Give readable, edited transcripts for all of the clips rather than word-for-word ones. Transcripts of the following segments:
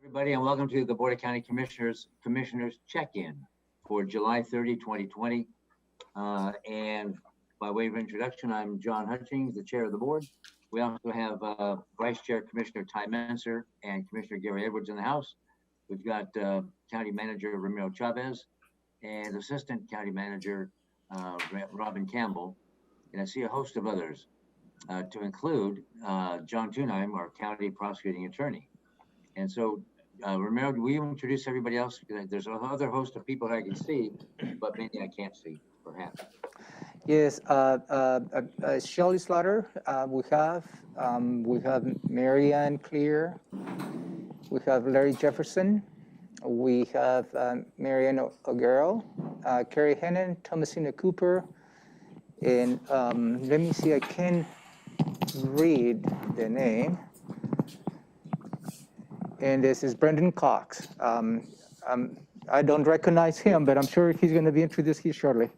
Everybody, and welcome to the Board of County Commissioners check-in for July 30, 2020. And by way of introduction, I'm John Hutchings, the chair of the board. We also have Vice Chair Commissioner Ty Menser and Commissioner Gary Edwards in the house. We've got County Manager Ramiro Chavez and Assistant County Manager Robin Campbell. And I see a host of others to include John Thunheim, our County Prosecuting Attorney. And so, Ramiro, do we introduce everybody else? Because there's another host of people I can see, but maybe I can't see, perhaps. Yes, Shelley Slaughter, we have Marianne Clear, we have Larry Jefferson, we have Marianne O'Garrow, Carrie Hennen, Thomasina Cooper, and let me see, I can read the name. And this is Brendan Cox. I don't recognize him, but I'm sure he's going to be introduced here shortly.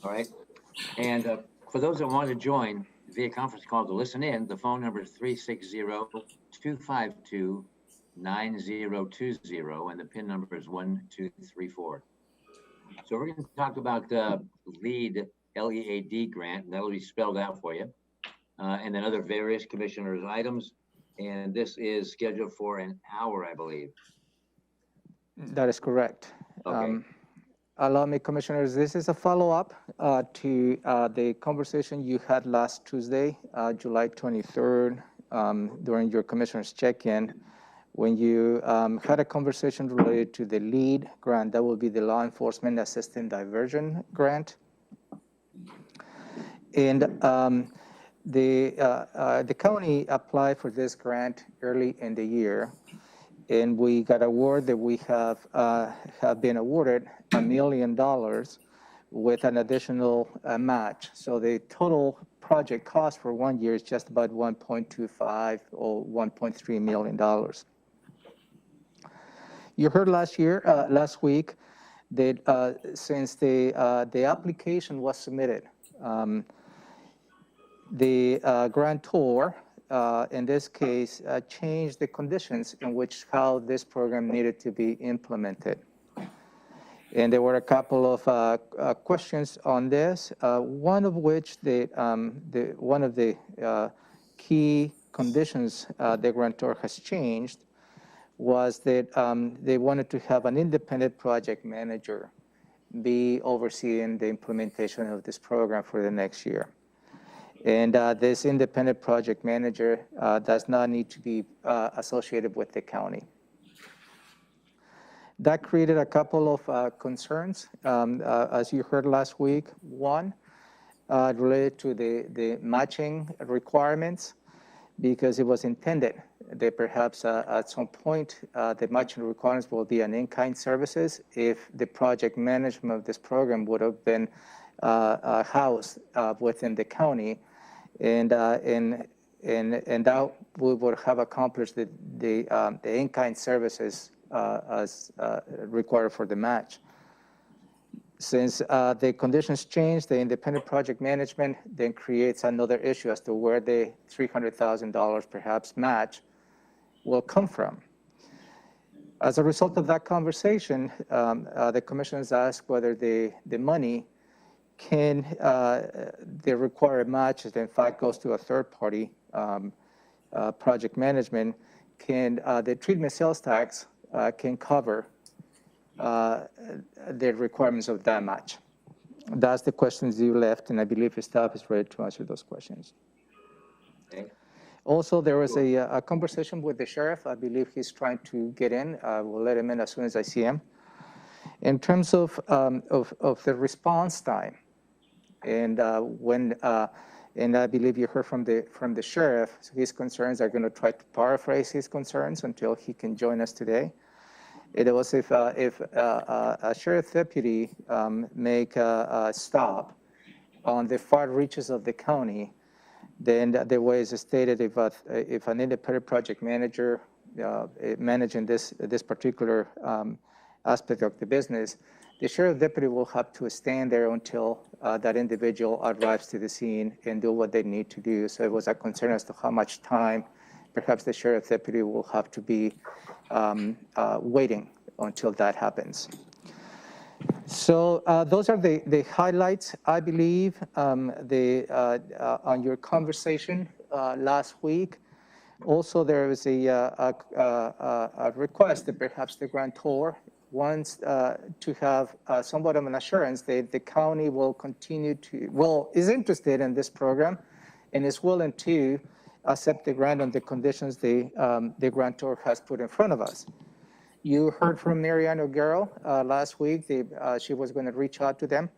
All right. And for those that want to join via conference call to listen in, the phone number is 360-252-9020, and the PIN number is 1234. So we're going to talk about the LEAD, L-E-A-D grant, and that'll be spelled out for you, and then other various commissioners' items. And this is scheduled for an hour, I believe. That is correct. Okay. Allow me, Commissioners, this is a follow-up to the conversation you had last Tuesday, July 23rd, during your Commissioners check-in, when you had a conversation related to the LEAD grant. That will be the Law Enforcement Assistant Diversion Grant. And the county applied for this grant early in the year, and we got a word that we have been awarded $1 million with an additional match. So the total project cost for 1 year is just about 1.25 or $1.3 million. You heard last week that since the application was submitted, the grantor, in this case, changed the conditions in which how this program needed to be implemented. And there were a couple of questions on this, one of which one of the key conditions the grantor has changed was that they wanted to have an independent project manager be overseeing the implementation of this program for the next year. And this independent project manager does not need to be associated with the county. That created a couple of concerns, as you heard last week. One, related to the matching requirements, because it was intended that perhaps at some point the matching requirements will be an in-kind services if the project management of this program would have been housed within the county. And that we would have accomplished the in-kind services as required for the match. Since the conditions changed, the independent project management then creates another issue as to where the $300,000 perhaps match will come from. As a result of that conversation, the commissioners asked whether the money can, the required match, that in fact goes to a third party project management, can the treatment sales tax can cover the requirements of that match? That's the questions you left, and I believe the staff is ready to answer those questions. Okay. Also, there was a conversation with the sheriff. I believe he's trying to get in. We'll let him in as soon as I see him. In terms of the response time, and and I believe you heard from the sheriff, so his concerns are going to try to paraphrase his concerns until he can join us today. It was if a sheriff deputy make a stop on the far reaches of the county, then the way is stated, if an independent project manager managing this particular aspect of the business, the sheriff deputy will have to stand there until that individual arrives to the scene and do what they need to do. So it was a concern as to how much time perhaps the sheriff deputy will have to be waiting until that happens. So those are the highlights, I believe, on your conversation last week. Also, there was a request that perhaps the grantor wants to have somewhat of an assurance that the county will continue to, is interested in this program and is willing to accept the grant on the conditions the grantor has put in front of us. You heard from Marianne O'Garrow last week. She was going to reach out to them.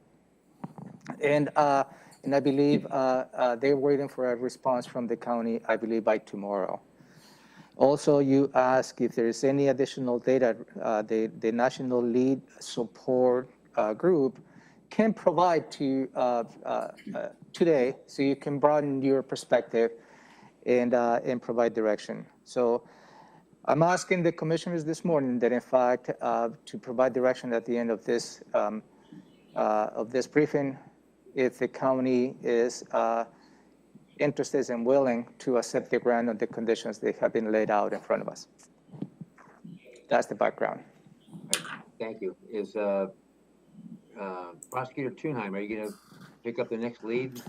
And I believe they're waiting for a response from the county, I believe, by tomorrow. Also, you asked if there is any additional data the National LEAD Support Group can provide to today, so you can broaden your perspective and provide direction. So I'm asking the commissioners this morning that, in fact, to provide direction at the end of this briefing, if the county is interested and willing to accept the grant on the conditions that have been laid out in front of us. That's the background. Thank you. Is Prosecutor Thunheim, are you going to pick up the next lead?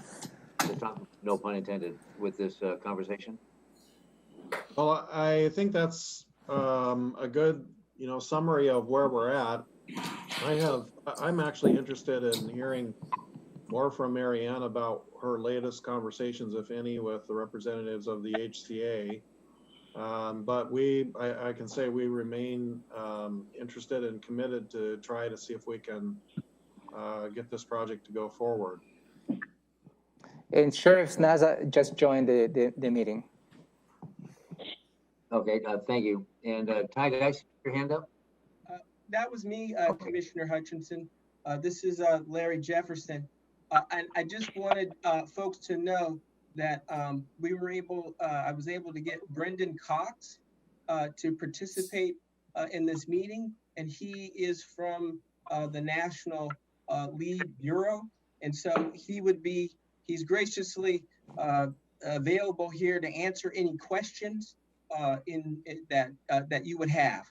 No pun intended, with this conversation. Well, I think that's a good, summary of where we're at. I'm actually interested in hearing more from Marianne about her latest conversations, if any, with the representatives of the HCA. But I can say we remain interested and committed to try to see if we can get this project to go forward. And Sheriff Snaza just joined the meeting. Okay, thank you. And Ty, did I see your hand up? That was me, Commissioner Hutchinson. This is Larry Jefferson. And I just wanted folks to know that I was able to get Brendan Cox to participate in this meeting. And he is from the National LEAD Bureau. And so he's graciously available here to answer any questions that you would have.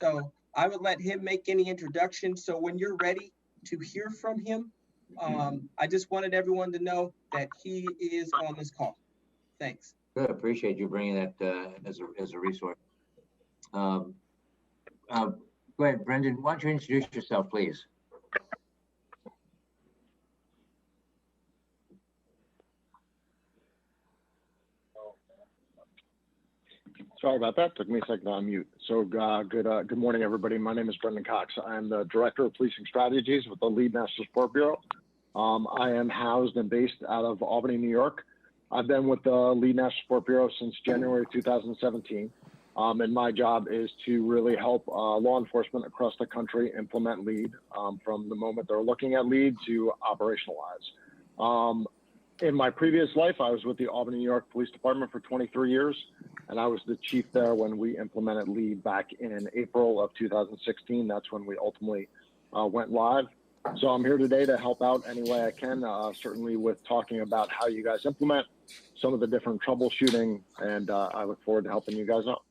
So I would let him make any introduction. So when you're ready to hear from him, I just wanted everyone to know that he is on this call. Thanks. Good. Appreciate you bringing that as a resource. Go ahead, Brendan. Why don't you introduce yourself, please? Sorry about that. Took me a second to unmute. So good morning, everybody. My name is Brendan Cox. I'm the Director of Policing Strategies with the LEAD National Support Bureau. I am housed and based out of Albany, New York. I've been with the LEAD National Support Bureau since January 2017. And my job is to really help law enforcement across the country implement LEAD from the moment they're looking at LEAD to operationalize. In my previous life, I was with the Albany, New York Police Department for 23 years, and I was the chief there when we implemented LEAD back in April of 2016. That's when we ultimately went live. So I'm here today to help out any way I can, certainly with talking about how you guys implement some of the different troubleshooting, and I look forward to helping you guys out.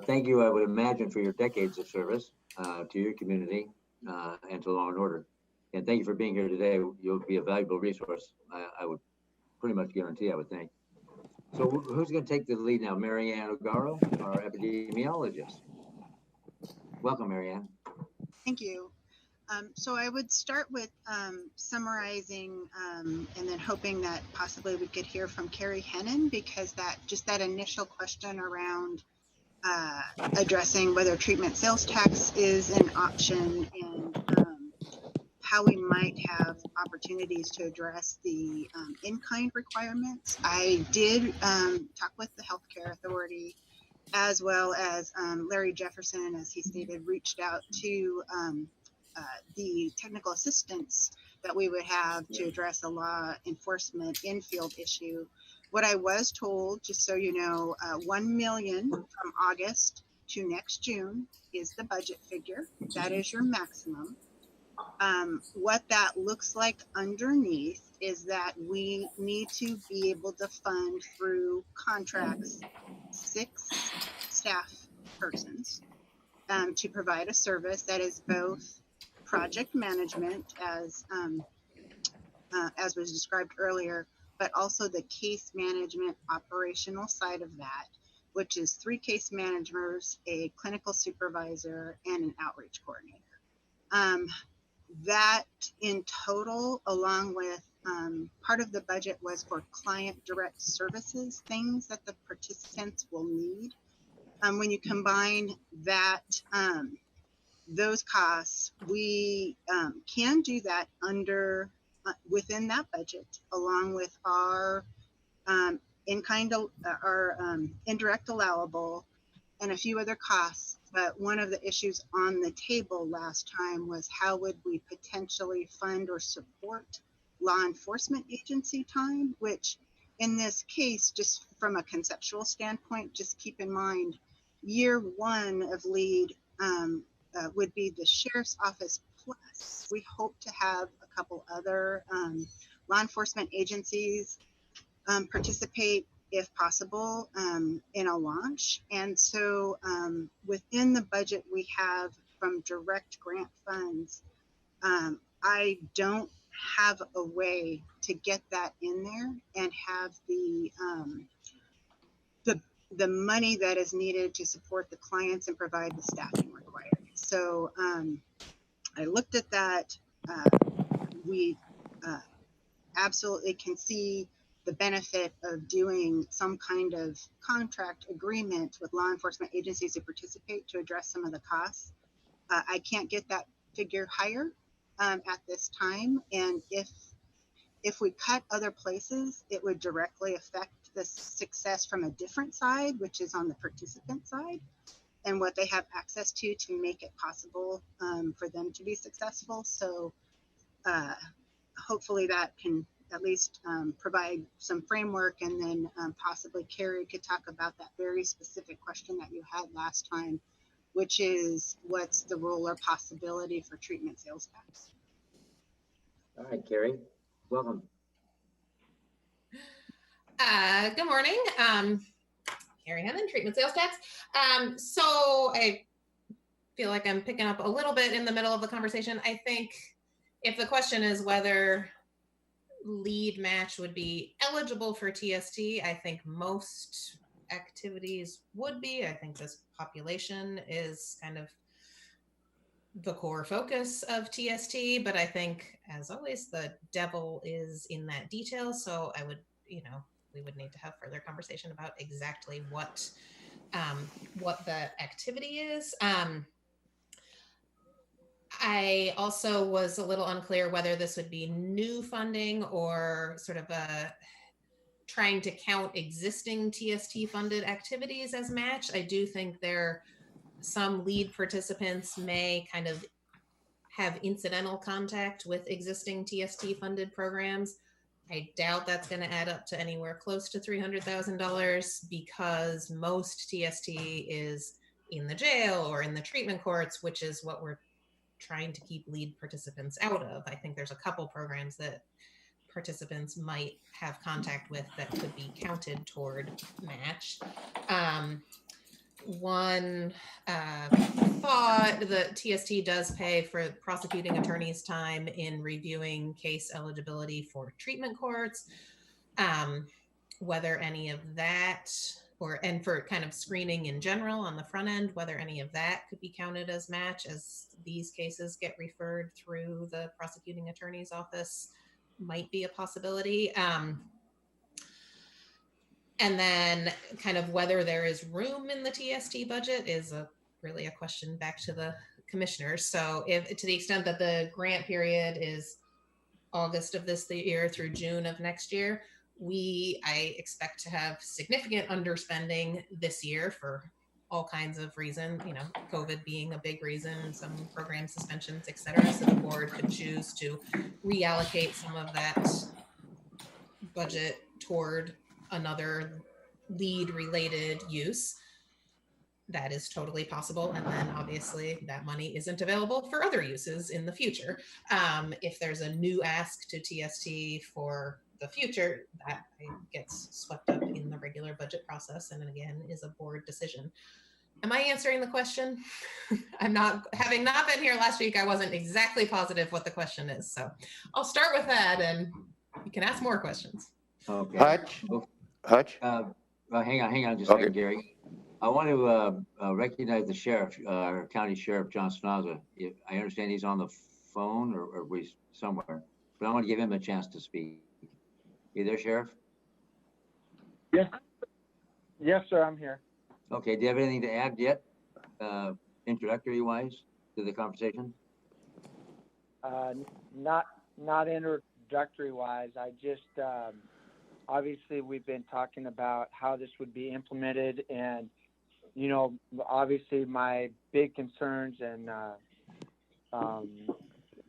Thank you, I would imagine, for your decades of service to your community and to law and order. And thank you for being here today. You'll be a valuable resource, I would pretty much guarantee, I would think. So who's going to take the lead now? Marianne O'Garrow, our epidemiologist. Welcome, Marianne. Thank you. So I would start with summarizing and then hoping that possibly we could hear from Carrie Hennen, because that initial question around addressing whether treatment sales tax is an option and how we might have opportunities to address the in-kind requirements. I did talk with the Healthcare Authority, as well as Larry Jefferson, as he stated, reached out to the technical assistance that we would have to address a law enforcement in-field issue. What I was told, just so you know, 1 million from August to next June is the budget figure. That is your maximum. What that looks like underneath is that we need to be able to fund through contracts 6 staff persons to provide a service that is both project management, as was described earlier, but also the case management operational side of that, which is 3 case managers, a clinical supervisor, and an outreach coordinator. That in total, along with part of the budget was for client direct services, things that the participants will need. When you combine that, those costs, we can do that under within that budget, along with our indirect allowable and a few other costs. But one of the issues on the table last time was how would we potentially fund or support law enforcement agency time, which in this case, just from a conceptual standpoint, just keep in mind, year 1 of LEAD would be the sheriff's office plus. We hope to have a couple other law enforcement agencies participate if possible in a launch. And so within the budget we have from direct grant funds, I don't have a way to get that in there and have the money that is needed to support the clients and provide the staffing required. So I looked at that. We absolutely can see the benefit of doing some kind of contract agreement with law enforcement agencies who participate to address some of the costs. I can't get that figure higher at this time. And if we cut other places, it would directly affect the success from a different side, which is on the participant side, and what they have access to make it possible for them to be successful. So hopefully that can at least provide some framework, and then possibly Carrie could talk about that very specific question that you had last time, which is what's the role or possibility for treatment sales tax? All right, Carrie, welcome. Good morning. Carrie Hennen, treatment sales tax. So I feel like I'm picking up a little bit in the middle of the conversation. I think if the question is whether LEAD match would be eligible for TST, I think most activities would be. I think this population is kind of the core focus of TST, but I think, as always, the devil is in that detail. So I would, we would need to have further conversation about exactly what the activity is. I also was a little unclear whether this would be new funding or sort of trying to count existing TST funded activities as match. I do think some LEAD participants may kind of have incidental contact with existing TST funded programs. I doubt that's going to add up to anywhere close to $300,000 because most TST is in the jail or in the treatment courts, which is what we're trying to keep LEAD participants out of. I think there's a couple programs that participants might have contact with that could be counted toward match. One thought that TST does pay for prosecuting attorneys' time in reviewing case eligibility for treatment courts. Whether any of that, and for kind of screening in general on the front end, whether any of that could be counted as match as these cases get referred through the prosecuting attorney's office might be a possibility. And then kind of whether there is room in the TST budget is really a question back to the commissioners. So if to the extent that the grant period is August of this year through June of next year, I expect to have significant underspending this year for all kinds of reasons, COVID being a big reason, some program suspensions, et cetera. So the board could choose to reallocate some of that budget toward another LEAD related use. that is totally possible. And then obviously that money isn't available for other uses in the future. If there's a new ask to TST for the future, that gets swept up in the regular budget process. And again, is a board decision. Am I answering the question? I'm not, having not been here last week, I wasn't exactly positive what the question is. So I'll start with that and you can ask more questions. Okay. Hutch? Well, hang on just a second, Okay. Gary. I want to recognize the sheriff, our county sheriff, John Snaza. I understand he's on the phone or we somewhere, but I want to give him a chance to speak. You there, Sheriff? Yes. Yes, sir, I'm here. Okay, do you have anything to add yet, introductory wise to the conversation? Not introductory wise. I just, obviously we've been talking about how this would be implemented, and, you know, obviously my big concerns and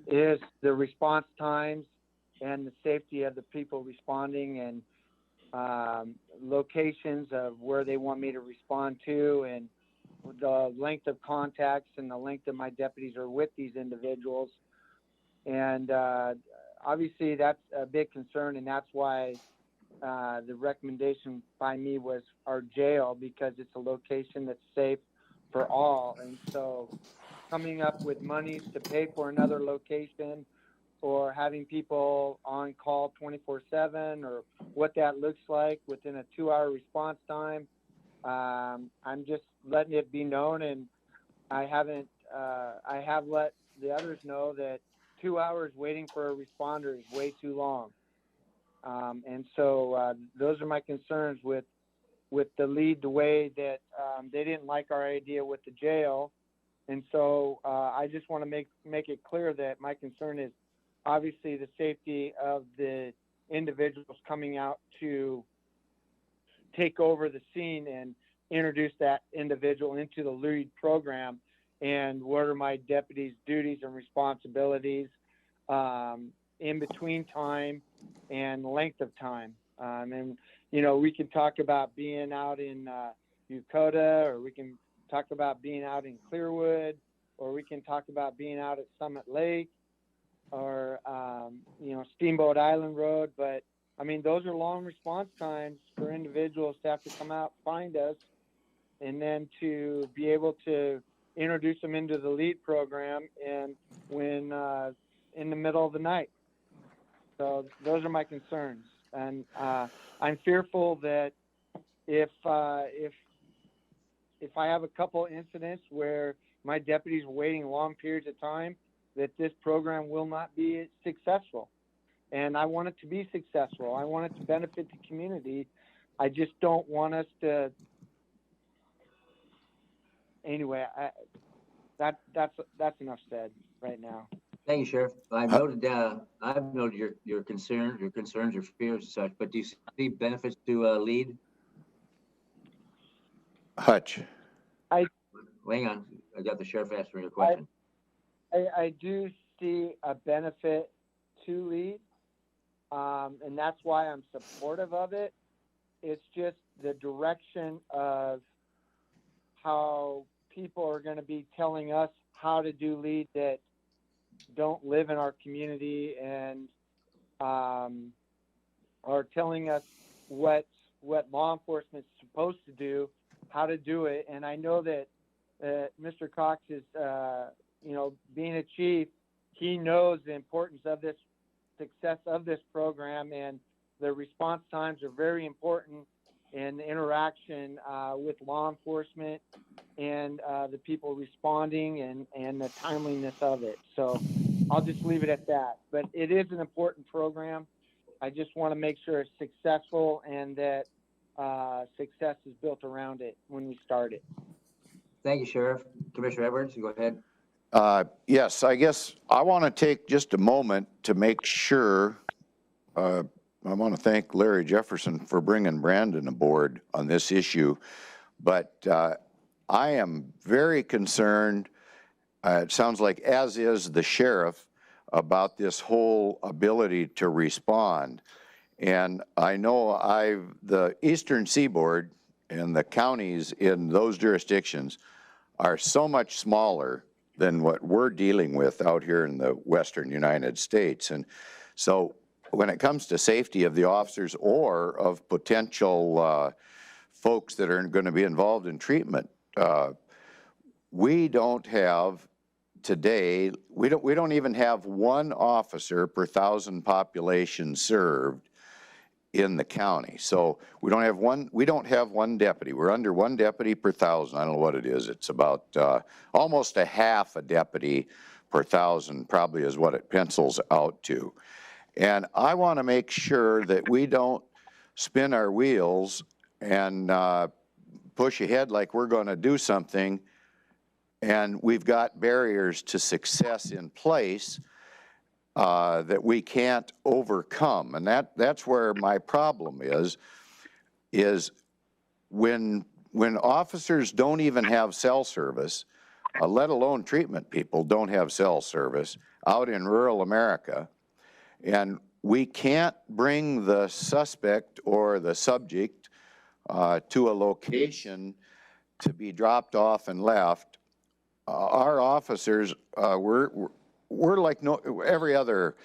is the response times and the safety of the people responding, and locations of where they want me to respond to, and the length of contacts and the length of my deputies are with these individuals. And obviously that's a big concern, and that's why the recommendation by me was our jail, because it's a location that's safe for all. And so coming up with monies to pay for another location, or having people on call 24/7, or what that looks like within a 2-hour response time, I'm just letting it be known. And I have let the others know that 2 hours waiting for a responder is way too long. And so those are my concerns with the LEAD, the way that they didn't like our idea with the jail. And so I just want to make it clear that my concern is obviously the safety of the individuals coming out to take over the scene and introduce that individual into the LEAD program, and what are my deputies' duties and responsibilities in between time and length of time. And, you know, we can talk about being out in Yokota, or we can talk about being out in Clearwood, or we can talk about being out at Summit Lake, or, you know, Steamboat Island Road. But I mean, those are long response times for individuals to have to come out, find us, and then to be able to introduce them into the LEAD program, and when in the middle of the night. So those are my concerns. And I'm fearful that if I have a couple incidents where my deputies are waiting long periods of time, that this program will not be successful. And I want it to be successful. I want it to benefit the community. I just don't want us to. Anyway, that's enough said right now. Thank you, Sheriff. I've noted your concerns, your fears and such, but do you see benefits to LEAD? Hutch? Hang on, I got the sheriff answering your question. I do see a benefit to LEAD, and that's why I'm supportive of it. It's just the direction of how people are going to be telling us how to do LEAD that don't live in our community, and are telling us what law enforcement is supposed to do, how to do it. And I know that Mr. Cox is, you know, being a chief, he knows the importance of this success of this program, and the response times are very important in the interaction with law enforcement and the people responding, and the timeliness of it. So I'll just leave it at that. But it is an important program. I just want to make sure it's successful, and that success is built around it when we start it. Thank you, Sheriff. Commissioner Edwards, go ahead. Yes, I guess I want to take just a moment to make sure. I want to thank Larry Jefferson for bringing Brandon aboard on this issue, but I am very concerned, it sounds like, as is the sheriff, about this whole ability to respond. And I know the Eastern Seaboard and the counties in those jurisdictions are so much smaller than what we're dealing with out here in the western United States. And so when it comes to safety of the officers or of potential folks that are going to be involved in treatment, we don't have today, we don't even have one officer per 1,000 population served in the county. So we don't have one deputy. We're under one deputy per 1,000. I don't know what it is. It's about almost a half a deputy per 1,000 probably is what it pencils out to. And I want to make sure that we don't spin our wheels and push ahead like we're going to do something and we've got barriers to success in place that we can't overcome. And that's where my problem is when officers don't even have cell service, let alone treatment people don't have cell service out in rural America, and we can't bring the suspect or the subject to a location to be dropped off and left. Our officers, we're like every other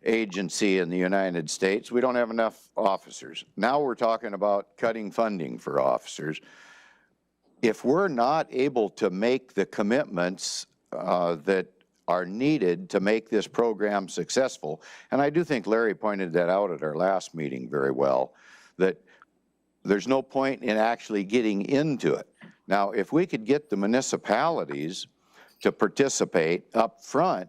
agency in the United States. We don't have enough officers. Now we're talking about cutting funding for officers. If we're not able to make the commitments that are needed to make this program successful, and I do think Larry pointed that out at our last meeting very well, that there's no point in actually getting into it. Now, if we could get the municipalities to participate up front,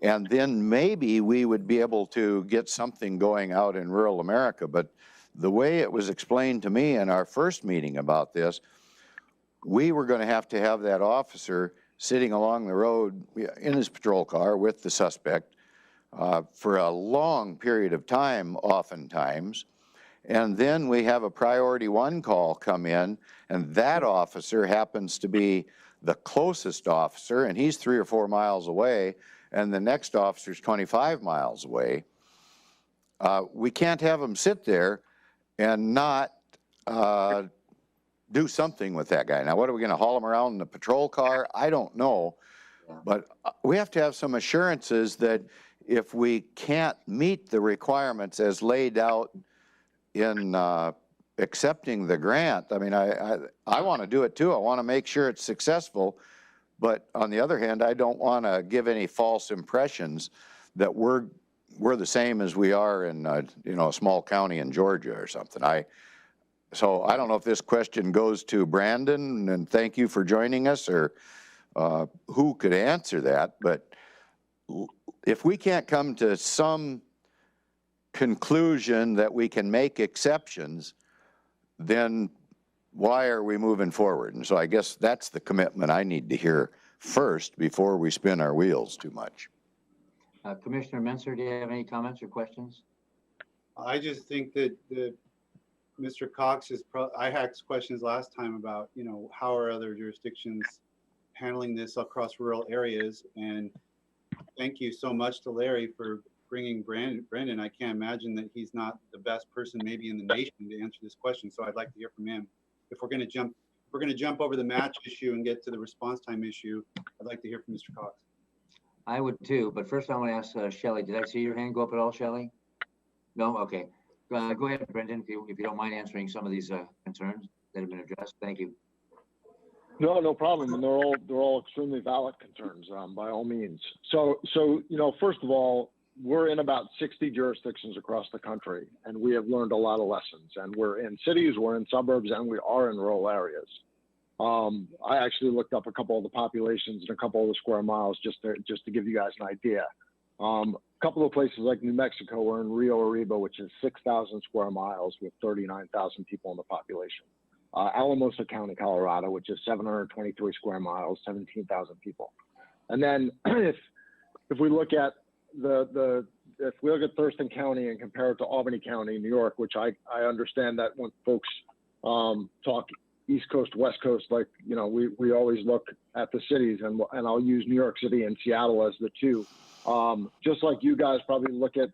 and then maybe we would be able to get something going out in rural America. But the way it was explained to me in our first meeting about this, we were going to have that officer sitting along the road in his patrol car with the suspect for a long period of time, oftentimes. And then we have a priority one call come in, and that officer happens to be the closest officer, and he's 3 or 4 miles away, and the next officer's 25 miles away. We can't have him sit there and not do something with that guy. Now, what are we going to haul him around in the patrol car? I don't know, but we have to have some assurances that if we can't meet the requirements as laid out in accepting the grant, I mean, I want to do it too. I want to make sure it's successful. But on the other hand, I don't want to give any false impressions that we're the same as we are in a small county in Georgia or something. So I don't know if this question goes to Brandon, and thank you for joining us, or who could answer that. But if we can't come to some conclusion that we can make exceptions, then why are we moving forward? And so I guess that's the commitment I need to hear first before we spin our wheels too much. Commissioner Menser, do you have any comments or questions? I just think that Mr. Cox I had questions last time about, how are other jurisdictions handling this across rural areas? And thank you so much to Larry for bringing Brandon. I can't imagine that he's not the best person maybe in the nation to answer this question. So I'd like to hear from him. If we're going to jump over the match issue and get to the response time issue, I'd like to hear from Mr. Cox. I would too, but first I want to ask Shelley. Did I see your hand go up at all, Shelley? No? Okay. Go ahead, Brendan, if you don't mind answering some of these concerns that have been addressed. Thank you. No problem. And they're all extremely valid concerns, by all means. So first of all, we're in about 60 jurisdictions across the country, and we have learned a lot of lessons. And we're in cities, we're in suburbs, and we are in rural areas. I actually looked up a couple of the populations and a couple of the square miles just to give you guys an idea. A couple of places like New Mexico, we're in Rio Arriba, which is 6,000 square miles with 39,000 people in the population. Alamosa County, Colorado, which is 723 square miles, 17,000 people. And then if we look at if we look at Thurston County and compare it to Albany County, New York, which I understand that when folks talk East Coast, West Coast, like, we always look at the cities, and I'll use New York City and Seattle as the two. Just like you guys probably look at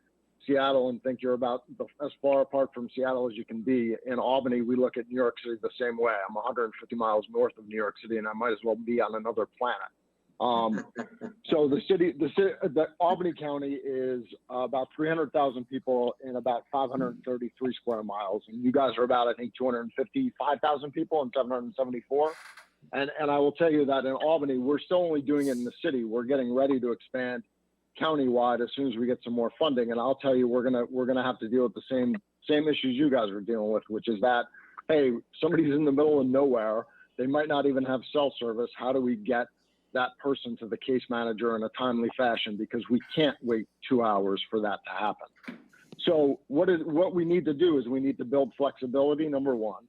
Seattle and think you're about as far apart from Seattle as you can be. In Albany, we look at New York City the same way. I'm 150 miles north of New York City, and I might as well be on another planet. So the Albany County is about 300,000 people in about 533 square miles. And you guys are about, I think, 255,000 people and 774. And I will tell you that in Albany, we're still only doing it in the city. We're getting ready to expand countywide as soon as we get some more funding. And I'll tell you, we're gonna have to deal with the same issues you guys are dealing with, which is that, hey, somebody's in the middle of nowhere. They might not even have cell service. How do we get that person to the case manager in a timely fashion? Because we can't wait 2 hours for that to happen. So what we need to do is we need to build flexibility, number one.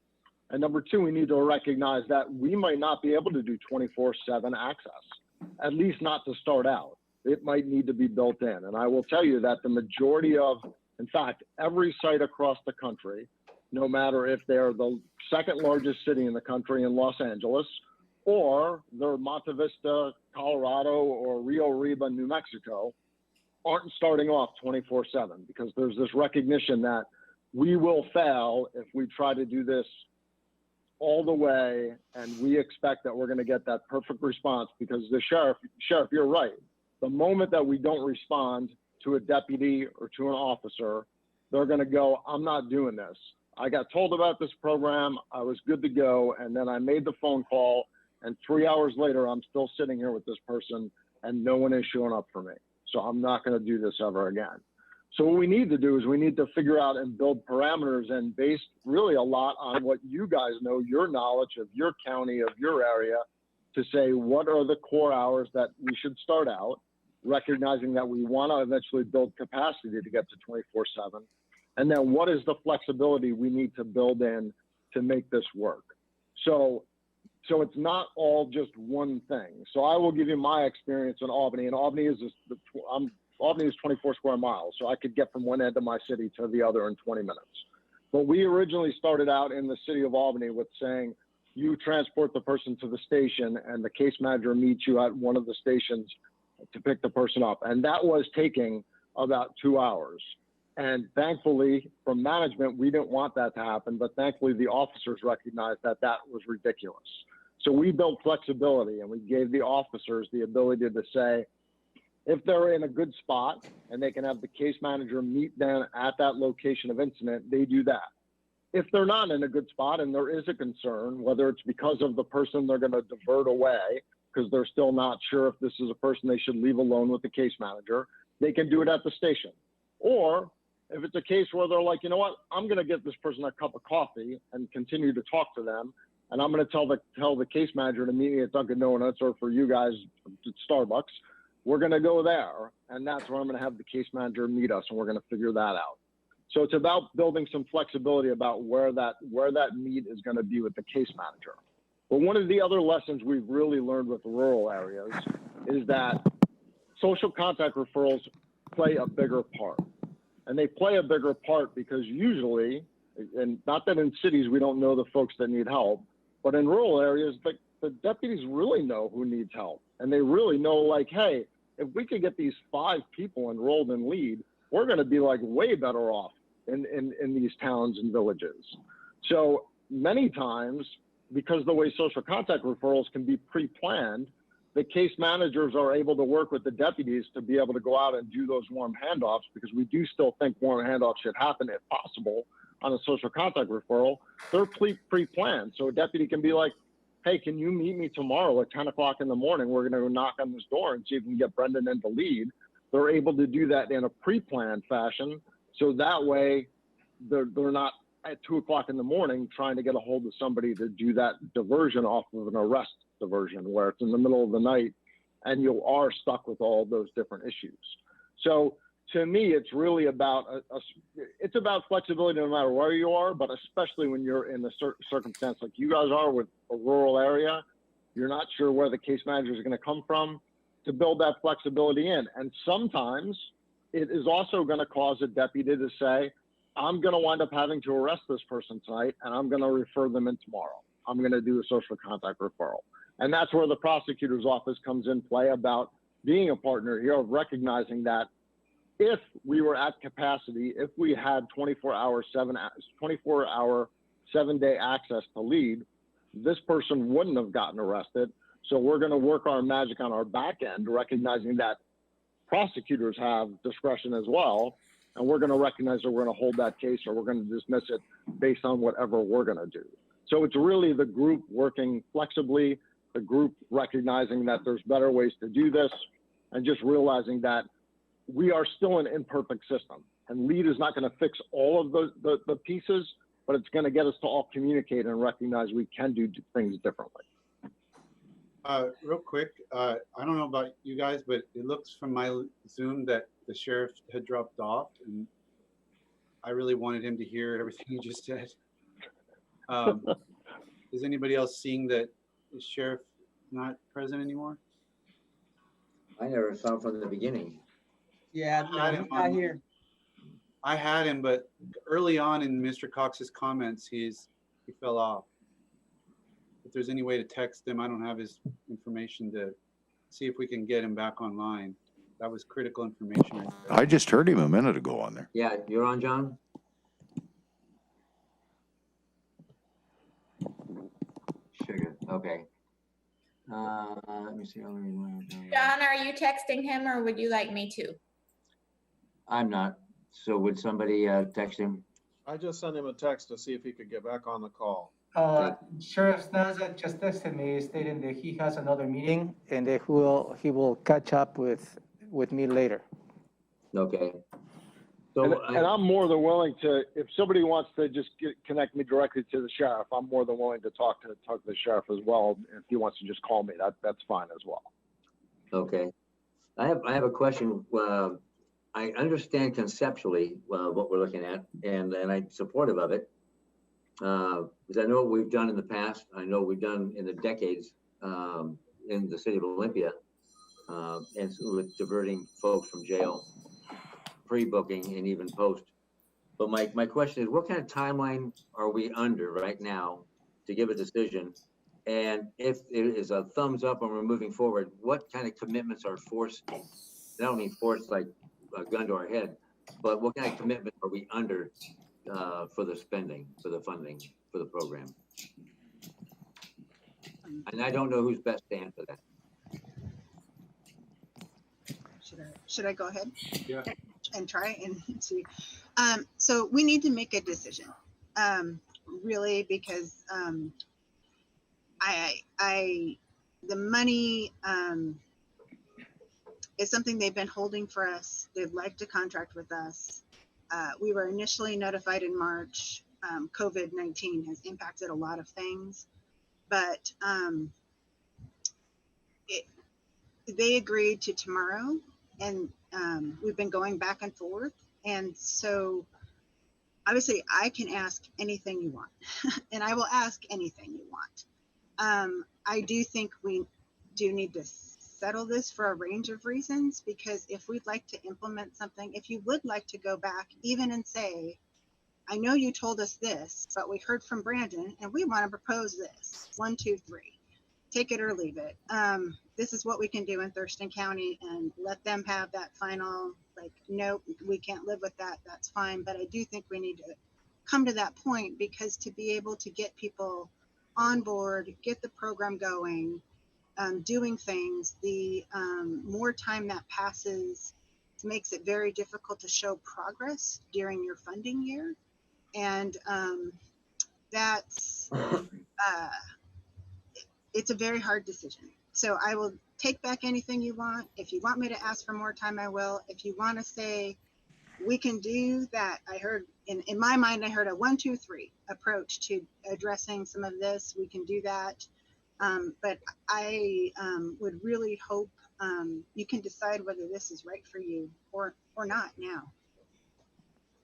And number two, we need to recognize that we might not be able to do 24/7 access, at least not to start out. It might need to be built in. And I will tell you that the majority of, in fact, every site across the country, no matter if they're the second largest city in the country in Los Angeles, or they're Monte Vista, Colorado, or Rio Arriba, New Mexico, aren't starting off 24/7, because there's this recognition that we will fail if we try to do this all the way, and we expect that we're going to get that perfect response, because the sheriff, you're right. The moment that we don't respond to a deputy or to an officer, they're going to go, I'm not doing this. I got told about this program. I was good to go. And then I made the phone call, and 3 hours later, I'm still sitting here with this person and no one is showing up for me. So I'm not going to do this ever again. So what we need to do is we need to figure out and build parameters, and based really a lot on what you guys know, your knowledge of your county, of your area, to say what are the core hours that we should start out, recognizing that we want to eventually build capacity to get to 24/7. And then what is the flexibility we need to build in to make this work? So it's not all just one thing. So I will give you my experience in Albany, and Albany is 24 square miles. So I could get from one end of my city to the other in 20 minutes. But we originally started out in the city of Albany with saying, you transport the person to the station and the case manager meets you at one of the stations to pick the person up. And that was taking about 2 hours. And thankfully, from management, we didn't want that to happen, but thankfully the officers recognized that that was ridiculous. So we built flexibility, and we gave the officers the ability to say, if they're in a good spot and they can have the case manager meet them at that location of incident, they do that. If they're not in a good spot and there is a concern, whether it's because of the person they're going to divert away, because they're still not sure if this is a person they should leave alone with the case manager, they can do it at the station. Or if it's a case where they're like, you know what, I'm going to get this person a cup of coffee and continue to talk to them, and I'm going to tell the case manager to meet me at Dunkin' Donuts, or for you guys at Starbucks, we're going to go there, and that's where I'm going to have the case manager meet us, and we're going to figure that out. So it's about building some flexibility about where that meet is going to be with the case manager. But one of the other lessons we've really learned with rural areas is that social contact referrals play a bigger part. And they play a bigger part because usually, and not that in cities we don't know the folks that need help, but in rural areas, the deputies really know who needs help. And they really know, like, hey, if we could get these 5 people enrolled in LEAD, we're going to be like way better off in these towns and villages. So many times, because the way social contact referrals can be pre-planned, the case managers are able to work with the deputies to be able to go out and do those warm handoffs, because we do still think warm handoffs should happen if possible on a social contact referral. They're pre-planned. So a deputy can be like, hey, can you meet me tomorrow at 10 o'clock in the morning? We're going to knock on this door and see if we can get Brendan into LEAD. They're able to do that in a pre-planned fashion. So that way they're not at 2 o'clock in the morning trying to get a hold of somebody to do that diversion off of an arrest diversion where it's in the middle of the night and you are stuck with all those different issues. So to me, it's really about it's about flexibility no matter where you are, but especially when you're in a circumstance like you guys are with a rural area, you're not sure where the case manager is going to come from, to build that flexibility in. And sometimes it is also going to cause a deputy to say, I'm going to wind up having to arrest this person tonight, and I'm going to refer them in tomorrow. I'm going to do a social contact referral. And that's where the prosecutor's office comes in play about being a partner here, of recognizing that if we were at capacity, if we had 24-hour, 7-day access to LEAD, this person wouldn't have gotten arrested. So we're going to work our magic on our back end, recognizing that prosecutors have discretion as well. And we're going to recognize that we're going to hold that case or we're going to dismiss it based on whatever we're going to do. So it's really the group working flexibly, the group recognizing that there's better ways to do this, and just realizing that we are still an imperfect system. And LEAD is not going to fix all of the pieces, but it's going to get us to all communicate and recognize we can do things differently. Real quick, I don't know about you guys, but it looks from my Zoom that the sheriff had dropped off, and I really wanted him to hear everything you just said. Is anybody else seeing that the sheriff not present anymore? I never saw him from the beginning. Yeah, no, he's not here. I had him, but early on in Mr. Cox's comments, he fell off. If there's any way to text him, I don't have his information to see if we can get him back online. That was critical information. Right there. I just heard him a minute ago on there. Yeah, you're on, John? Sugar, okay. Let me see. John, are you texting him or would you like me to? I'm not. So would somebody text him? I just sent him a text to see if he could get back on the call. Sheriff Naza just texted me stating that he has another meeting and that he will catch up with me later. Okay. So And I'm more than willing to, if somebody wants to just connect me directly to the sheriff, I'm more than willing to talk to the sheriff as well. If he wants to just call me, that's fine as well. okay. I have a question. I understand conceptually what we're looking at, and I'm supportive of it. Because I know what we've done in the past. I know we've done in the decades in the city of Olympia, and so with diverting folks from jail, pre-booking and even post. But my question is, what kind of timeline are we under right now to give a decision? And if it is a thumbs up and we're moving forward, what kind of commitments are forced? I don't mean forced like a gun to our head, but what kind of commitment are we under for the spending, for the funding, for the program? And I don't know who's best to answer that. Should I go ahead? Yeah. And try and see. So we need to make a decision, really, because the money is something they've been holding for us. They'd like to contract with us. We were initially notified in March. COVID-19 has impacted a lot of things, but they agreed to tomorrow, and we've been going back and forth. And so obviously I can ask anything you want and I will ask anything you want. I do think we do need to settle this for a range of reasons, because if we'd like to implement something, if you would like to go back even and say, I know you told us this, but we heard from Brandon and we want to propose this, 1, 2, 3, take it or leave it. This is what we can do in Thurston County, and let them have that final, like, no, we can't live with that. That's fine. But I do think we need to come to that point, because to be able to get people on board, get the program going, doing things, the more time that passes makes it very difficult to show progress during your funding year. And that's, it's a very hard decision. So I will take back anything you want. If you want me to ask for more time, I will. If you want to say we can do that, I heard in my mind, I heard a 1, 2, 3 approach to addressing some of this. We can do that. But I would really hope you can decide whether this is right for you or not now.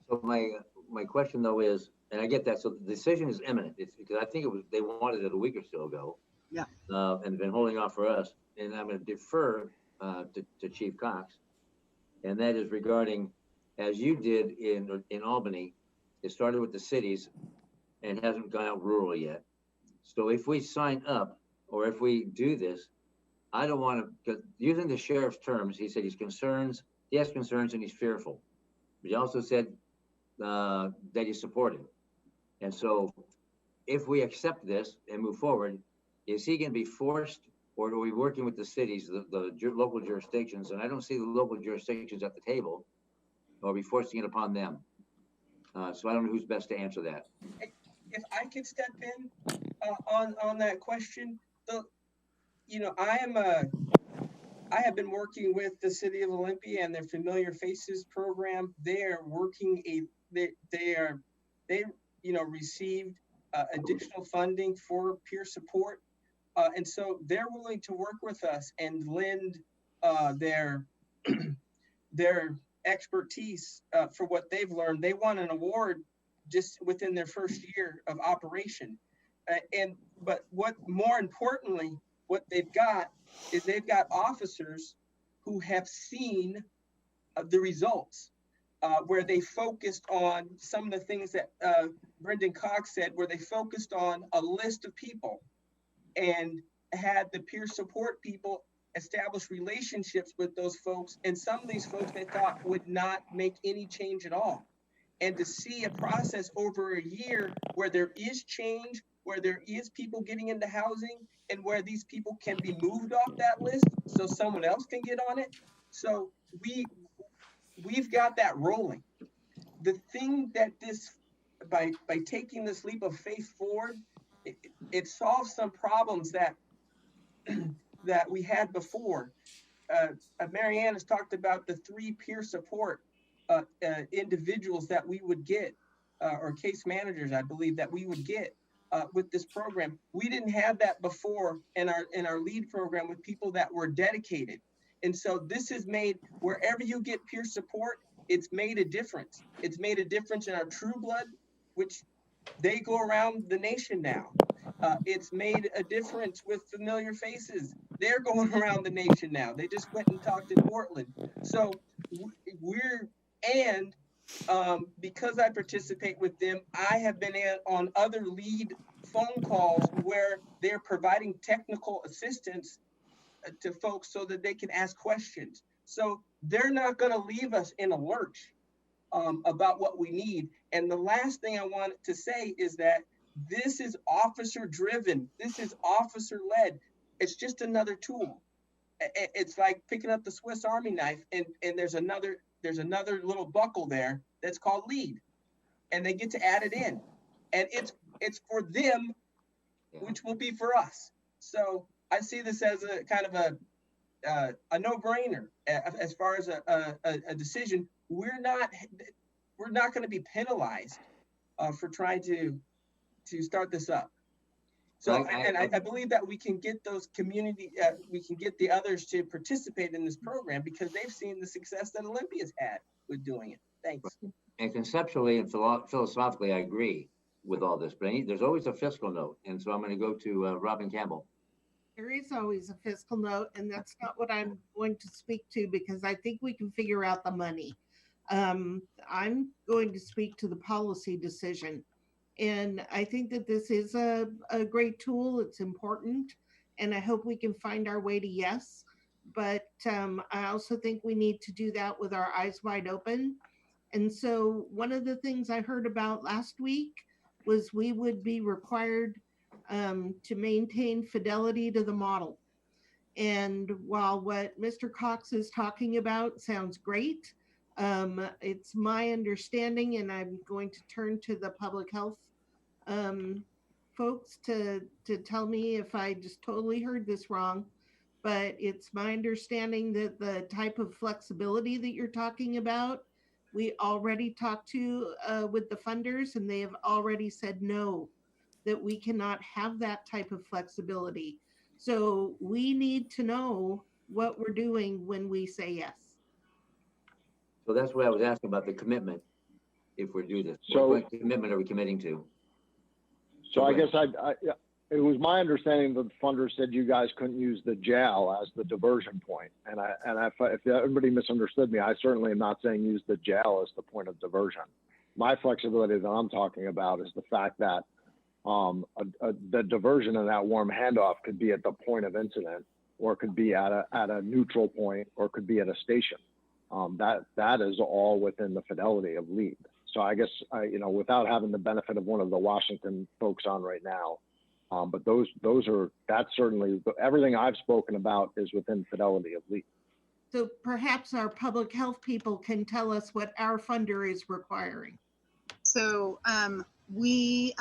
So my question though is, and I get that, so the decision is imminent. It's because I think they wanted it a week or so ago. Yeah. And been holding off for us. And I'm going to defer to Chief Cox, and that is regarding, as you did in Albany, it started with the cities and hasn't gone out rural yet. So if we sign up, or if we do this, I don't want to, because using the sheriff's terms, he said his concerns, he has concerns and he's fearful. But he also said that he's supportive. And so if we accept this and move forward, is he going to be forced, or are we working with the cities, the local jurisdictions? And I don't see the local jurisdictions at the table, or are we forcing it upon them? So I don't know who's best to answer that. If I could step in on that question, I have been working with the City of Olympia and their Familiar Faces program. They are working they received additional funding for peer support, and so they're willing to work with us and lend their their expertise for what they've learned. They won an award just within their first year of operation, but what more importantly, what they've got is they've got officers who have seen the results, where they focused on some of the things that Brendan Cox said, where they focused on a list of people and had the peer support people establish relationships with those folks. And some of these folks they thought would not make any change at all. And to see a process over a year where there is change, where there is people getting into housing, and where these people can be moved off that list so someone else can get on it. So we've got that rolling. The thing that by taking this leap of faith forward, it solves some problems that that we had before. Marianne has talked about the 3 peer support individuals that we would get, or case managers, I believe, that we would get with this program. We didn't have that before in our LEAD program with people that were dedicated. And so this has made, wherever you get peer support, it's made a difference. It's made a difference in our True Blood, which they go around the nation now. It's made a difference with Familiar Faces. They're going around the nation now. They just went and talked in Portland. So because I participate with them, I have been on other LEAD phone calls where they're providing technical assistance to folks so that they can ask questions. So they're not going to leave us in a lurch about what we need. And the last thing I want to say is that this is officer driven. This is officer led. It's just another tool. It's like picking up the Swiss Army knife and there's another little buckle there that's called LEAD, and they get to add it in, and it's for them, which will be for us. So I see this as a kind of a no-brainer as far as a decision. We're not going to be penalized for trying to start this up. So, I believe that we can get those we can get the others to participate in this program because they've seen the success that Olympia's had with doing it. Thanks. And conceptually and philosophically, I agree with all this, but there's always a fiscal note. And so I'm going to go to Robin Campbell. There is always a fiscal note, and that's not what I'm going to speak to because I think we can figure out the money. I'm going to speak to the policy decision. And I think that this is a great tool. It's important. And I hope we can find our way to yes. But I also think we need to do that with our eyes wide open. And so one of the things I heard about last week was we would be required to maintain fidelity to the model. And while what Mr. Cox is talking about sounds great, it's my understanding, and I'm going to turn to the public health folks to tell me if I just totally heard this wrong, but it's my understanding that the type of flexibility that you're talking about, we already talked to with the funders, and they have already said no, that we cannot have that type of flexibility. So we need to know what we're doing when we say yes. So that's what I was asking about, the commitment, if we do this. So what commitment are we committing to? So I guess it was my understanding that the funders said you guys couldn't use the jail as the diversion point. And if everybody misunderstood me, I certainly am not saying use the jail as the point of diversion. My flexibility that I'm talking about is the fact that the diversion of that warm handoff could be at the point of incident, or it could be at a neutral point, or it could be at a station. that is all within the fidelity of LEAD. So I guess, without having the benefit of one of the Washington folks on right now, but that's certainly, everything I've spoken about is within fidelity of LEAD. So perhaps our public health people can tell us what our funder is requiring. So we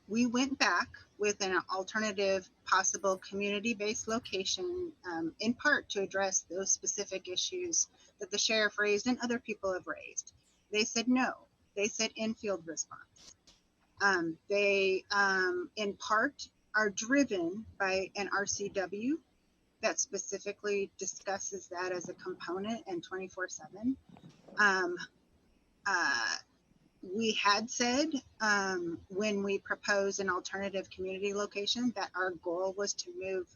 went back with an alternative possible community-based location, in part to address those specific issues that the sheriff raised and other people have raised. They said no. They said infield response. They, in part, are driven by an RCW that specifically discusses that as a component and 24/7. We had said when we proposed an alternative community location that our goal was to move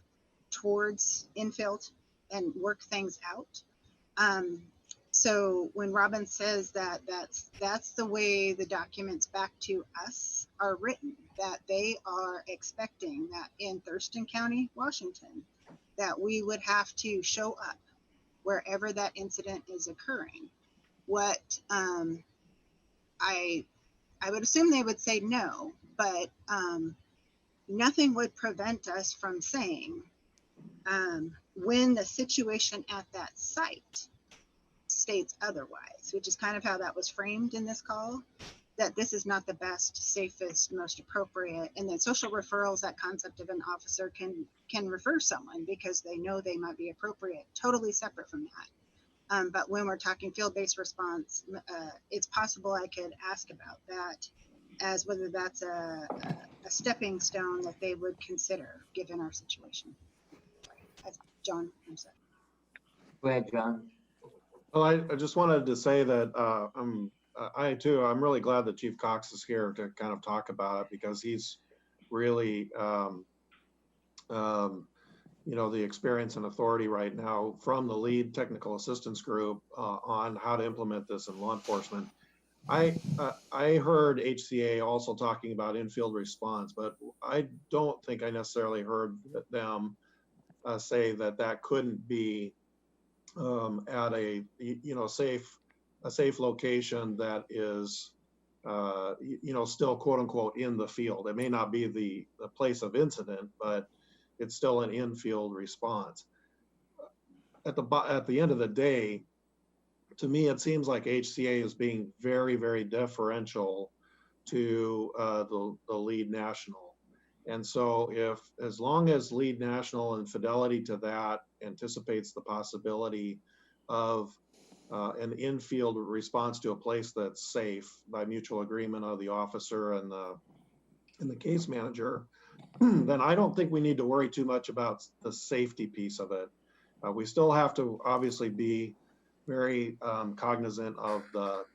towards infield and work things out. So when Robin says that that's the way the documents back to us are written, that they are expecting that in Thurston County, Washington, that we would have to show up wherever that incident is occurring. What I would assume they would say no, but nothing would prevent us from saying when the situation at that site states otherwise, which is kind of how that was framed in this call, that this is not the best, safest, most appropriate, and then social referrals, that concept of an officer can refer someone because they know they might be appropriate, totally separate from that. But when we're talking field-based response, it's possible I could ask about that as whether that's a stepping stone that they would consider given our situation. John, I'm sorry. Go ahead, John. Well, I just wanted to say that I'm really glad that Chief Cox is here to kind of talk about it because he's really, the experience and authority right now from the LEAD Technical Assistance Group on how to implement this in law enforcement. I heard HCA also talking about infield response, but I don't think I necessarily heard them say that couldn't be at a safe location that is still quote unquote in the field. It may not be the place of incident, but it's still an infield response. At the end of the day, to me, it seems like HCA is being very, very deferential to the LEAD National. And so as long as LEAD National and fidelity to that anticipates the possibility of an infield response to a place that's safe by mutual agreement of the officer and the case manager, then I don't think we need to worry too much about the safety piece of it. We still have to obviously be very cognizant of the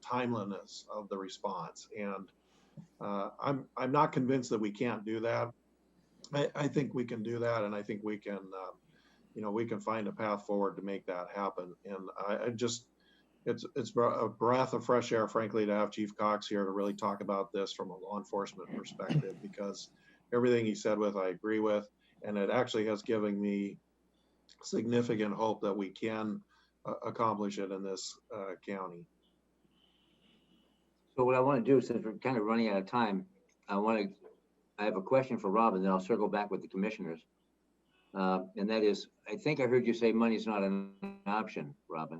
timeliness of the response. And I'm not convinced that we can't do that. I think we can do that, and I think we can, we can find a path forward to make that happen. And it's a breath of fresh air, frankly, to have Chief Cox here to really talk about this from a law enforcement perspective, because everything he said I agree with, and it actually has given me significant hope that we can accomplish it in this county. So what I want to do, since we're kind of running out of time, I have a question for Robin, then I'll circle back with the commissioners. And that is, I think I heard you say money's not an option, Robin.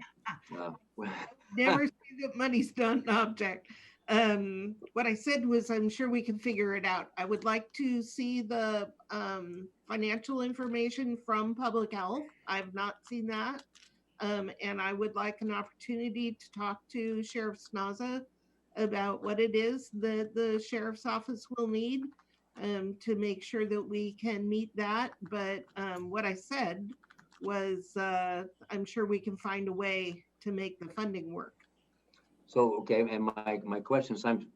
Never say that money's not an object. What I said was, I'm sure we can figure it out. I would like to see the financial information from public health. I've not seen that. And I would like an opportunity to talk to Sheriff Snaza about what it is that the sheriff's office will need to make sure that we can meet that. But what I said was, I'm sure we can find a way to make the funding work. So, okay, and my question is, I'm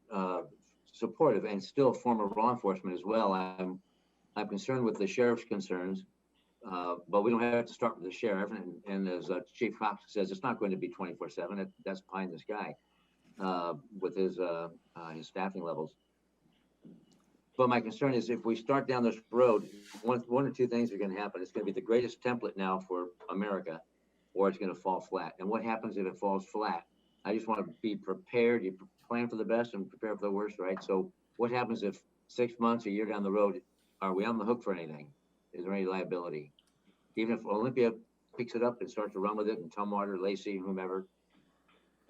supportive and still former law enforcement as well. I'm concerned with the sheriff's concerns, but we don't have to start with the sheriff. And as Chief Cox says, it's not going to be 24/7. That's pie in the sky with his staffing levels. But my concern is if we start down this road, one or two things are going to happen. It's going to be the greatest template now for America, or it's gonna fall flat. And what happens if it falls flat? I just wanna be prepared. You plan for the best and prepare for the worst, right? So what happens if 6 months, a year down the road, are we on the hook for anything? Is there any liability? Even if Olympia picks it up and starts to run with it, and Tumwater, Lacey, whomever,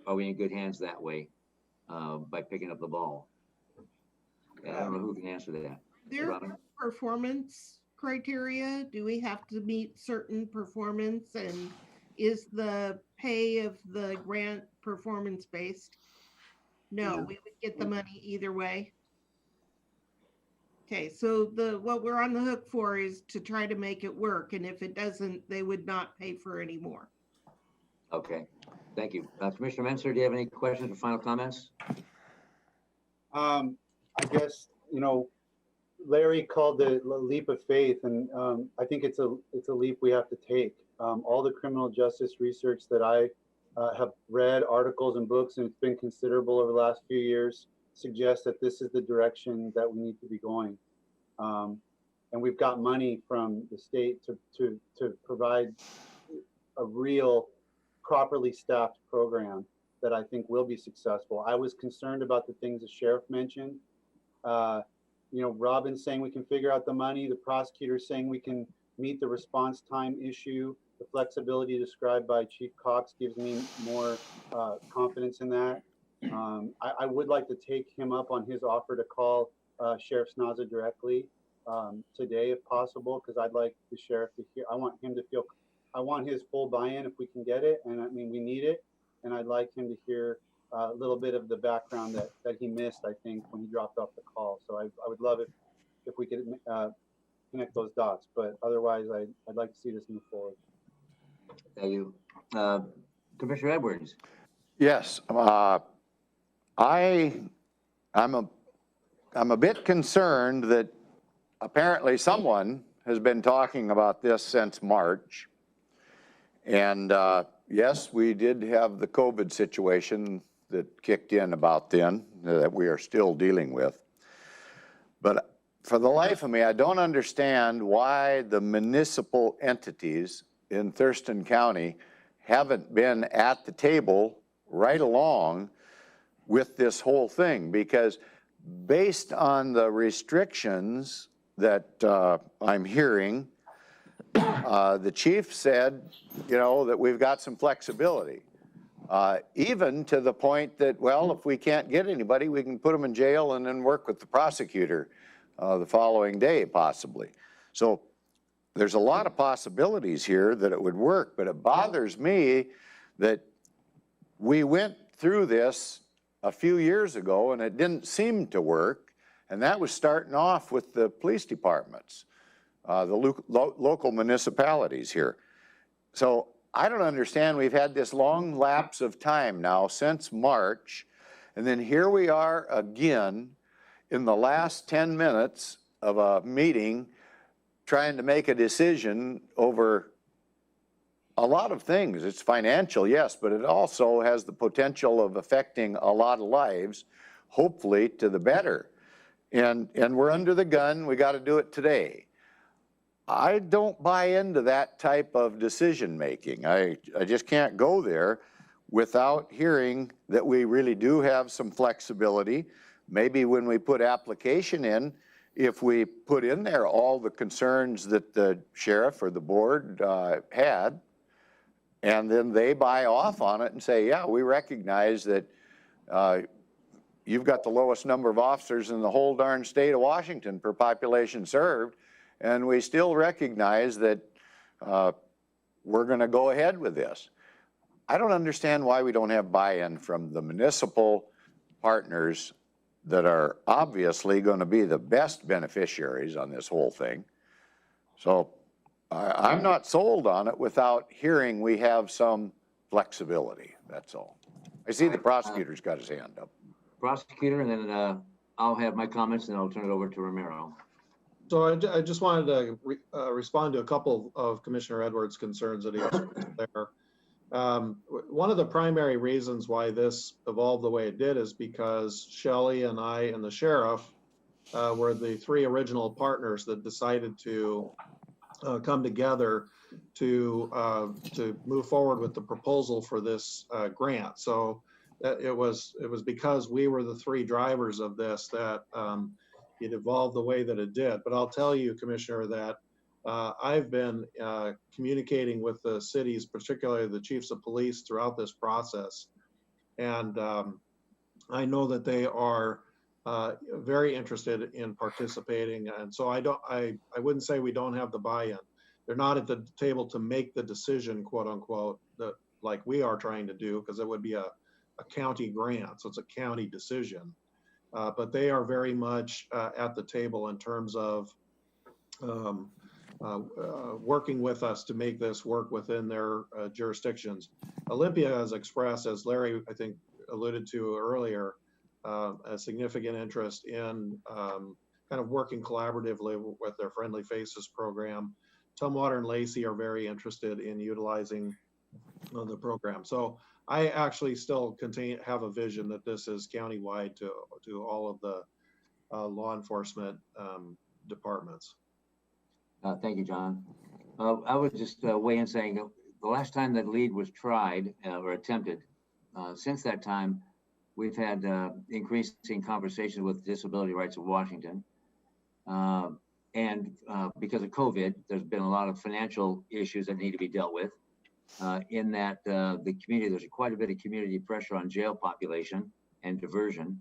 are we in good hands that way, by picking up the ball? And I don't know who can answer that. There Robin? are performance criteria. Do we have to meet certain performance, and is the pay of the grant performance based? No, Yeah. we would get the money either way. Okay, so what we're on the hook for is to try to make it work, and if it doesn't, they would not pay for any more. Okay, thank you. Commissioner Menser, do you have any questions or final comments? I guess, Larry called it a leap of faith, and I think it's a leap we have to take. All the criminal justice research that I have read, articles and books, and it's been considerable over the last few years, suggests that this is the direction that we need to be going. And we've got money from the state to provide a real properly staffed program that I think will be successful. I was concerned about the things the sheriff mentioned. Robin's saying we can figure out the money. The prosecutor's saying we can meet the response time issue. The flexibility described by Chief Cox gives me more confidence in that. I would like to take him up on his offer to call Sheriff Snaza directly today, if possible, because I'd like the sheriff to hear. I want his full buy-in if we can get it, and I mean we need it. And I'd like him to hear a little bit of the background that he missed, I think, when he dropped off the call. So I would love it if we could connect those dots. But otherwise, I'd like to see this move forward. Thank you. Commissioner Edwards. Yes, I'm a bit concerned that apparently someone has been talking about this since March. And yes, we did have the COVID situation that kicked in about then that we are still dealing with. But for the life of me, I don't understand why the municipal entities in Thurston County haven't been at the table right along with this whole thing, because based on the restrictions that I'm hearing, the chief said, that we've got some flexibility, even to the point that, well, if we can't get anybody, we can put them in jail and then work with the prosecutor the following day, possibly. So there's a lot of possibilities here that it would work, but it bothers me that we went through this a few years ago and it didn't seem to work, and that was starting off with the police departments, the local municipalities here. So I don't understand, we've had this long lapse of time now since March, and then here we are again in the last 10 minutes of a meeting trying to make a decision over a lot of things. It's financial, yes, but it also has the potential of affecting a lot of lives, hopefully to the better. And we're under the gun, we got to do it today. I don't buy into that type of decision making. I just can't go there without hearing that we really do have some flexibility. Maybe when we put application in, if we put in there all the concerns that the sheriff or the board had, and then they buy off on it and say, yeah, we recognize that you've got the lowest number of officers in the whole darn state of Washington per population served, and we still recognize that we're going to go ahead with this. I don't understand why we don't have buy-in from the municipal partners that are obviously going to be the best beneficiaries on this whole thing. So I'm not sold on it without hearing we have some flexibility, that's all. I see the prosecutor's got his hand up. Prosecutor, and then I'll have my comments and I'll turn it over to Romero. So I just wanted to respond to a couple of Commissioner Edwards' concerns that he expressed there. One of the primary reasons why this evolved the way it did is because Shelley and I and the sheriff were the three original partners that decided to come together to move forward with the proposal for this grant. So it was because we were the three drivers of this that it evolved the way that it did. But I'll tell you, Commissioner, that I've been communicating with the cities, particularly the chiefs of police, throughout this process. And I know that they are very interested in participating. And so I wouldn't say we don't have the buy-in. They're not at the table to make the decision, quote unquote, that like we are trying to do, because it would be a county grant. So it's a county decision. But they are very much at the table in terms of working with us to make this work within their jurisdictions. Olympia has expressed, as Larry, I think, alluded to earlier, a significant interest in kind of working collaboratively with their Friendly Faces program. Tumwater and Lacey are very interested in utilizing the program. So I actually still have a vision that this is countywide to all of the law enforcement departments. Thank you, John. I would just weigh in saying the last time that LEAD was tried or attempted, since that time, we've had increasing conversations with Disability Rights of Washington. And because of COVID, there's been a lot of financial issues that need to be dealt with. In that the community, there's quite a bit of community pressure on jail population and diversion.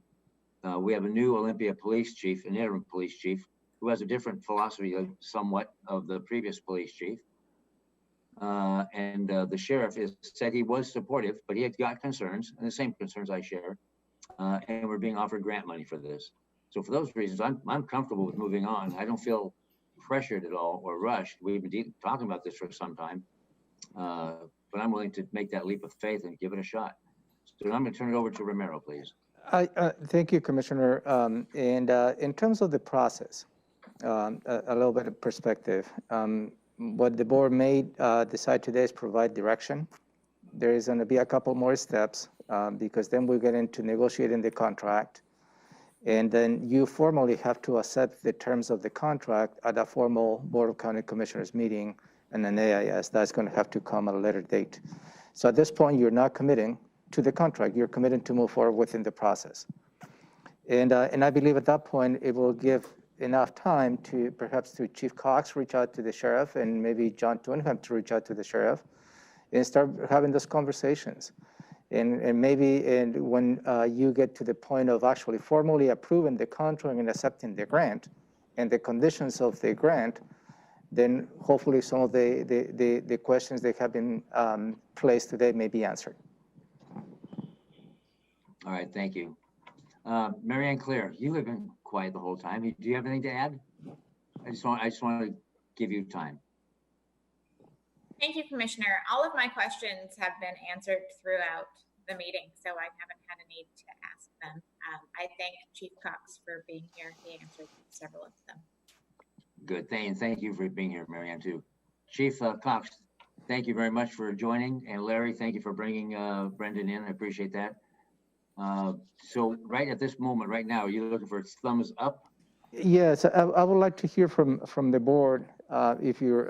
We have a new Olympia police chief, an interim police chief, who has a different philosophy somewhat of the previous police chief. And the sheriff said he was supportive, but he had got concerns, and the same concerns I share, and we're being offered grant money for this. So for those reasons, I'm comfortable with moving on. I don't feel pressured at all or rushed. We've been talking about this for some time, but I'm willing to make that leap of faith and give it a shot. So I'm going to turn it over to Romero, please. Thank you, Commissioner. And in terms of the process, a little bit of perspective. What the board may decide today is provide direction. There is going to be a couple more steps because then we get into negotiating the contract. And then you formally have to accept the terms of the contract at a formal Board of County Commissioners meeting and an AIS. That's going to have to come at a later date. So at this point, you're not committing to the contract. You're committed to move forward within the process. And I believe at that point, it will give enough time to perhaps to Chief Cox reach out to the sheriff and maybe John Twinham to reach out to the sheriff and start having those conversations. And maybe when you get to the point of actually formally approving the contract and accepting the grant and the conditions of the grant, then hopefully some of the questions that have been placed today may be answered. All right, thank you. Mary Ann Claire, you have been quiet the whole time. Do you have anything to add? I just want to give you time. Thank you, Commissioner. All of my questions have been answered throughout the meeting, so I haven't had a need to ask them. I thank Chief Cox for being here. He answered several of them. Good, thank you for being here, Mary Ann, too. Chief Cox, thank you very much for joining. And Larry, thank you for bringing Brendan in. I appreciate that. So right at this moment, right now, are you looking for thumbs up? Yes, I would like to hear from the board if you're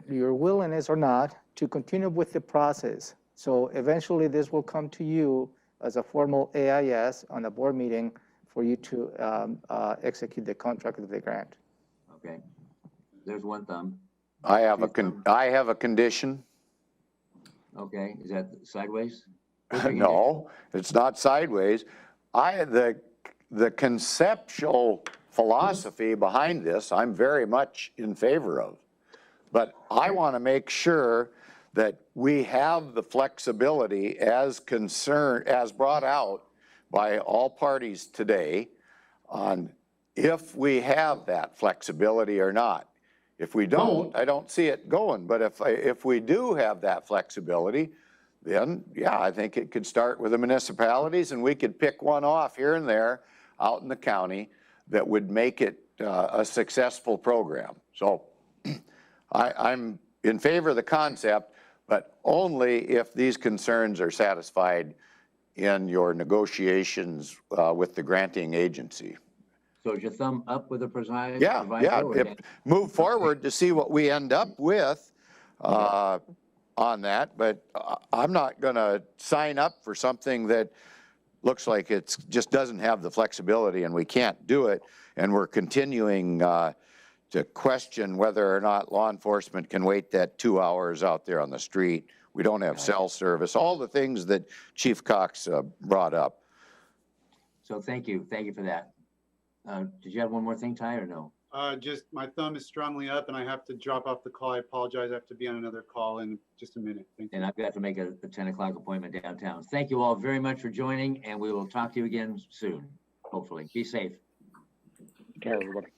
your willingness or not to continue with the process. So eventually this will come to you as a formal AIS on a board meeting for you to execute the contract of the grant. Okay, there's one thumb. I have a condition. Okay, is that sideways? No, it's not sideways. The conceptual philosophy behind this, I'm very much in favor of. But I want to make sure that we have the flexibility as brought out by all parties today on if we have that flexibility or not. If we don't, I don't see it going. But if we do have that flexibility, then yeah, I think it could start with the municipalities and we could pick one off here and there out in the county that would make it a successful program. So I'm in favor of the concept, but only if these concerns are satisfied in your negotiations with the granting agency. So is your thumb up with the preside? Yeah, yeah, or down? move forward to see what we end up with on that, but I'm not gonna sign up for something that looks like it's just doesn't have the flexibility and we can't do it. And we're continuing to question whether or not law enforcement can wait that 2 hours out there on the street. We don't have cell service, all the things that Chief Cox brought up. So thank you for that. Did you have one more thing, Ty, or no? Just my thumb is strongly up and I have to drop off the call. I apologize. I have to be on another call in just a minute. Thank you. And I've got to make a 10 o'clock appointment downtown. Thank you all very much for joining, and we will talk to you again soon, hopefully. Be safe. Take care, everybody.